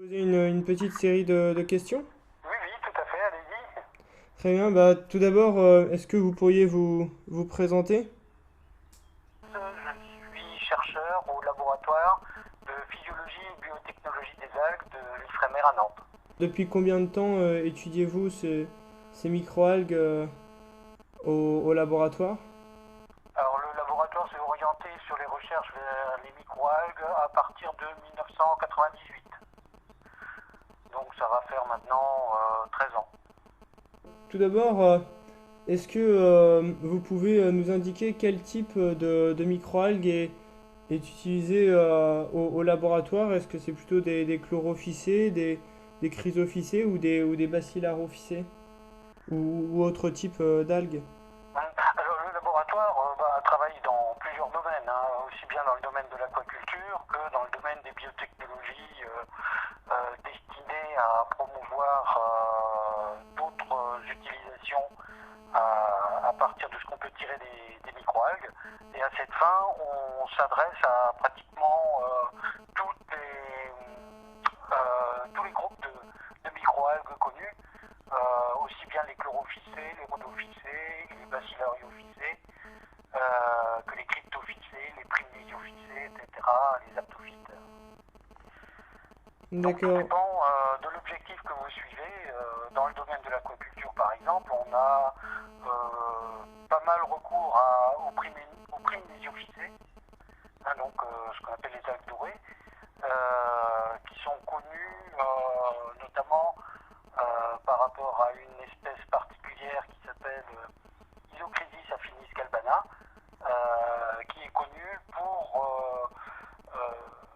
Poser une petite série de questions? Oui, oui, tout à fait, allez-y. Très bien, bah, tout d'abord, est-ce que vous pourriez vous présenter? Je suis chercheur au laboratoire de physiologie et biotechnologie des algues de l'IFREMER à Nantes. Depuis combien de temps étudiez-vous ces microalgues au laboratoire? Alors, le laboratoire s'est orienté sur les recherches vers les microalgues à partir de 1998. Donc, ça va faire maintenant 13 ans. Tout d'abord, est-ce que vous pouvez nous indiquer quel type de microalgues est utilisé au laboratoire? Est-ce que c'est plutôt des chlorophycées, des chrysophycées ou des bacilharophycées ou autre type d'algues? Alors, le laboratoire travaille dans plusieurs domaines, hein, aussi bien dans le domaine de l'aquaculture que dans le domaine des biotechnologies destinées à promouvoir d'autres utilisations à partir de ce qu'on peut tirer des microalgues. Et à cette fin, on s'adresse à pratiquement tous les groupes de microalgues connus, aussi bien les chlorophycées, les rhodophycées, les bacillariophycées, que les cryptophycées, les primnésiophycées, etc., les aptophytes. Donc tout D'accord. dépend de l'objectif que vous suivez. Dans le domaine de l'aquaculture, par exemple, on a pas mal recours aux primnésiophycées, hein, donc ce qu'on appelle les algues dorées, qui sont connues notamment par rapport à une espèce particulière qui s'appelle Isochrysis affinis galbana, qui est connue pour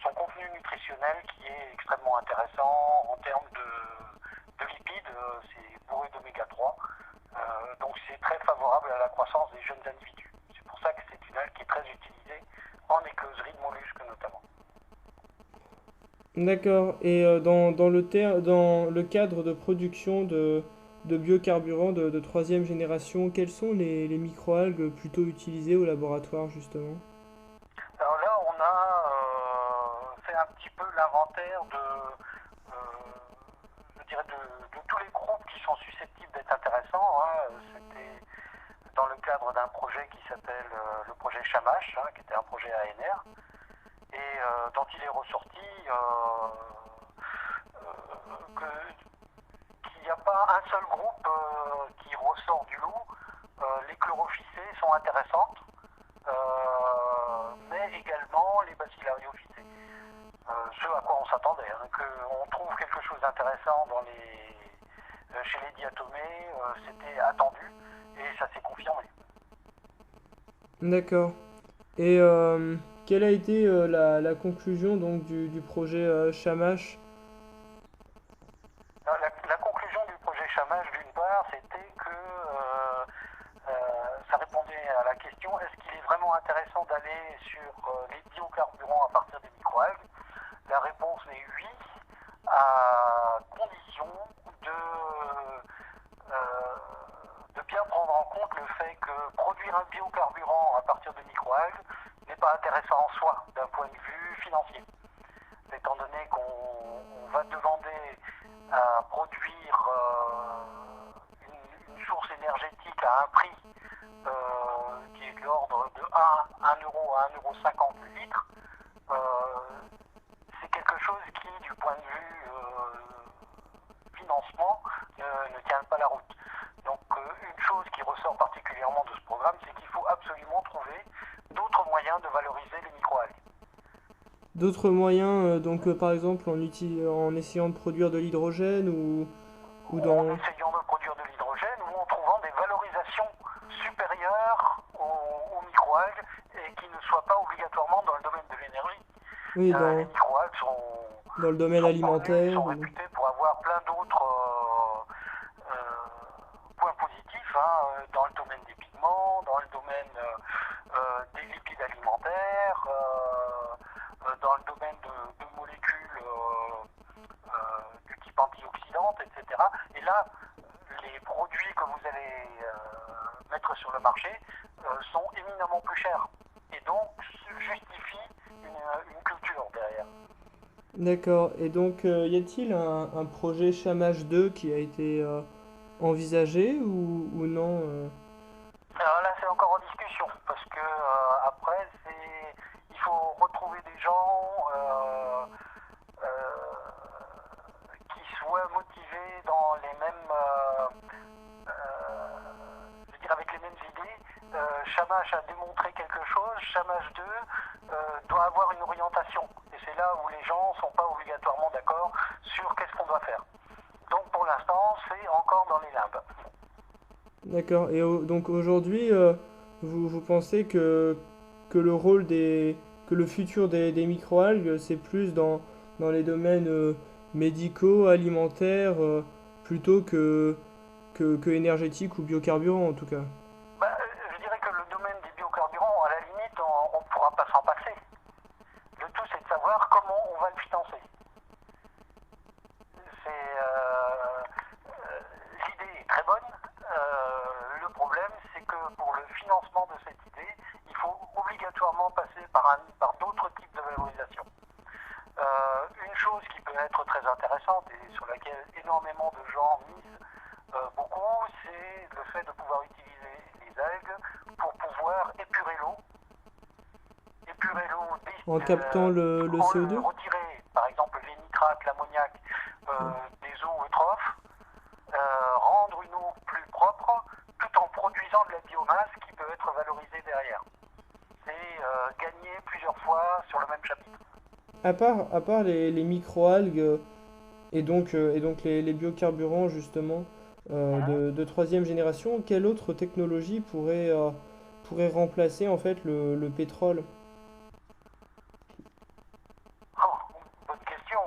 son contenu nutritionnel qui est extrêmement intéressant en termes de lipides, c'est bourré d'oméga 3, donc c'est très favorable à la croissance des jeunes individus. C'est pour ça que c'est une algue qui est très utilisée en écloserie de mollusques notamment. D'accord. Et dans le cadre de production de biocarburants de troisième génération, quelles sont les microalgues plutôt utilisées au laboratoire, justement? Alors là, on a fait un petit peu l'inventaire je dirais de tous les groupes qui sont susceptibles d'être intéressants, hein. C'était dans le cadre d'un projet qui s'appelle le projet Chamache, hein, qui était un projet ANR, et dont il est ressorti qu'il n'y a pas un seul groupe qui ressort du lot. Les chlorophycées sont intéressantes, mais également les bacillariophycées. Ce à quoi on s'attendait, hein, qu'on trouve quelque chose d'intéressant chez les diatomées, c'était attendu et ça s'est confirmé. D'accord. Et quelle a été la conclusion donc du projet Shamash? La conclusion du projet Chamache, d'une part, c'était que ça répondait à la question est-ce qu'il est vraiment intéressant d'aller sur les biocarburants à partir des microalgues. La réponse est oui, à condition euh, de bien prendre en compte le fait que produire un biocarburant à partir de microalgues n'est pas intéressant en soi d'un point de vue financier. Étant donné qu'on va demander à produire une source énergétique à un prix qui est de l'ordre de 1 euro à 1,50 € le litre, euh, c'est quelque chose qui, du point de vue financement, ne tient pas la route. Donc une chose qui ressort particulièrement de ce programme, c'est qu'il faut absolument trouver d'autres moyens de valoriser les microalgues. D'autres moyens, donc par exemple en essayant de produire de l'hydrogène ou En dans... essayant de produire de l'hydrogène ou en trouvant des valorisations supérieures aux microalgues et qui ne soient pas obligatoirement dans le domaine de l'énergie. Oui, Les microalgues dans le domaine sont connues, alimentaire sont ou... réputées pour avoir plein d'autres points positifs, hein, dans le domaine des pigments, dans le domaine des lipides alimentaires, dans le domaine de molécules du type antioxydante, etc. Et là, les produits que vous allez mettre sur le marché sont éminemment plus chers et donc justifient une culture derrière. D'accord. Et donc, y a-t-il un projet Chômage 2 qui a été envisagé ou non Alors là, c'est encore en discussion parce que après, il faut retrouver des gens qui soient motivés dans les mêmes, je veux dire avec les mêmes idées. Shamash a démontré quelque chose, Shamash 2 doit avoir une orientation. Et c'est là où les gens ne sont pas obligatoirement d'accord sur qu'est-ce qu'on doit faire. Donc pour l'instant, c'est encore dans les limbes. D'accord. Et donc aujourd'hui, vous pensez que le rôle que le futur des microalgues, c'est plus dans les domaines médicaux, alimentaires, plutôt que énergétiques ou biocarburants en tout cas. Bah, je dirais que le domaine des biocarburants, à la limite, on ne pourra pas s'en passer. Le tout, c'est de savoir comment on va le financer. L'idée est très bonne. Le problème, c'est que pour le financement de cette idée, il faut obligatoirement passer par d'autres types de valorisation. Une chose qui peut être très intéressante et sur laquelle énormément de gens misent beaucoup, c'est le fait de pouvoir utiliser les algues pour pouvoir épurer l'eau En captant le CO2? retirer par exemple les nitrates, l'ammoniac Ouais. des eaux eutrophes, rendre une eau plus propre tout en produisant de la biomasse qui peut être valorisée derrière. C'est gagner plusieurs fois sur le même chapitre. À part les microalgues et donc les biocarburants justement Mhm. de troisième génération, quelle autre technologie pourrait remplacer en fait le pétrole? Oh, bonne question.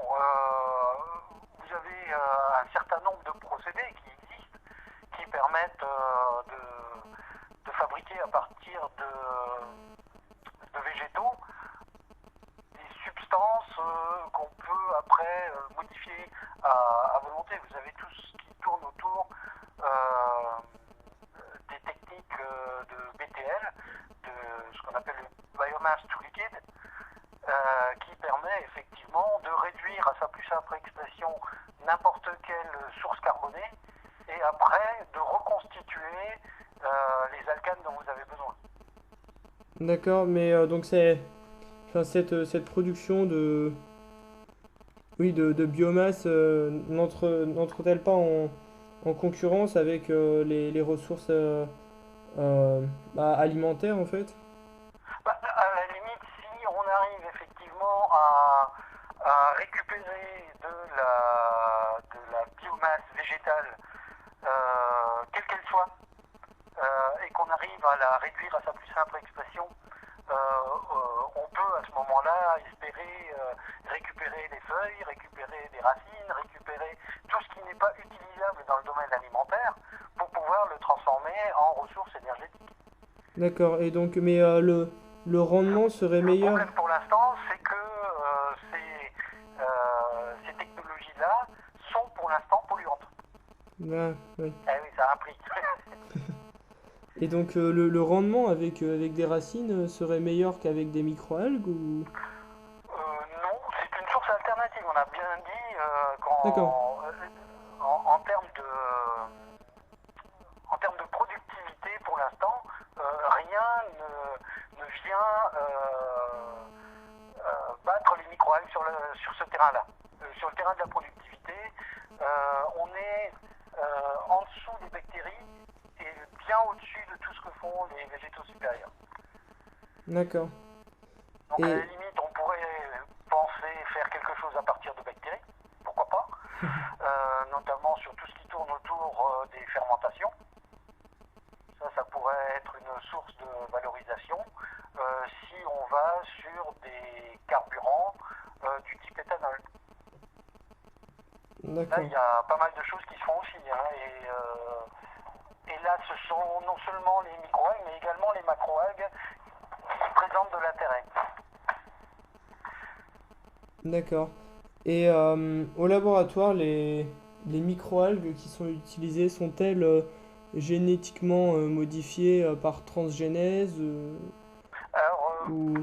Vous avez un certain nombre de procédés qui existent, qui permettent de fabriquer à partir de végétaux des substances qu'on peut après modifier à volonté. Vous avez tout ce qui tourne autour des techniques de BTL, de ce qu'on appelle le biomass to liquid, qui permet effectivement de réduire à sa plus simple expression n'importe quelle source carbonée et après de reconstituer les alcanes dont vous avez besoin. D'accord, mais donc enfin, cette production oui, de biomasse n'entre-t-elle pas en concurrence avec les ressources alimentaires en fait? Bah, à la limite, si on arrive effectivement récupérer de la biomasse végétale, quelle qu'elle soit, et qu'on arrive à la réduire à sa plus simple expression, on peut à ce moment-là espérer récupérer des feuilles, récupérer des racines, récupérer tout ce qui n'est pas utilisable dans le domaine alimentaire pour pouvoir le transformer en ressources énergétiques. D'accord, et donc, mais le rendement serait Le meilleur? problème pour l'instant, c'est que ces technologies-là sont pour l'instant polluantes. Ah, oui. Eh oui, ça a un prix. Et donc, le rendement avec des racines serait meilleur qu'avec des microalgues ou... Non, c'est une source alternative. On a bien dit D'accord, en termes de productivité, pour l'instant, rien ne vient battre les microalgues sur ce terrain-là. Sur le terrain de la productivité, on est en dessous des bactéries et bien au-dessus de tout ce que font les végétaux supérieurs. d'accord. Donc à la Et, limite, on pourrait penser faire quelque chose à partir de bactéries, pourquoi pas, notamment sur tout ce qui tourne autour des fermentations. Ça pourrait être une source de valorisation si on va sur des carburants du type éthanol. Là, il d'accord. y a pas mal de choses qui se font aussi. Hein, et là, ce sont non seulement les microalgues, mais également les macroalgues qui présentent de l'intérêt. D'accord. Et au laboratoire, les microalgues qui sont utilisées sont-elles génétiquement modifiées par transgénèse Alors, ou...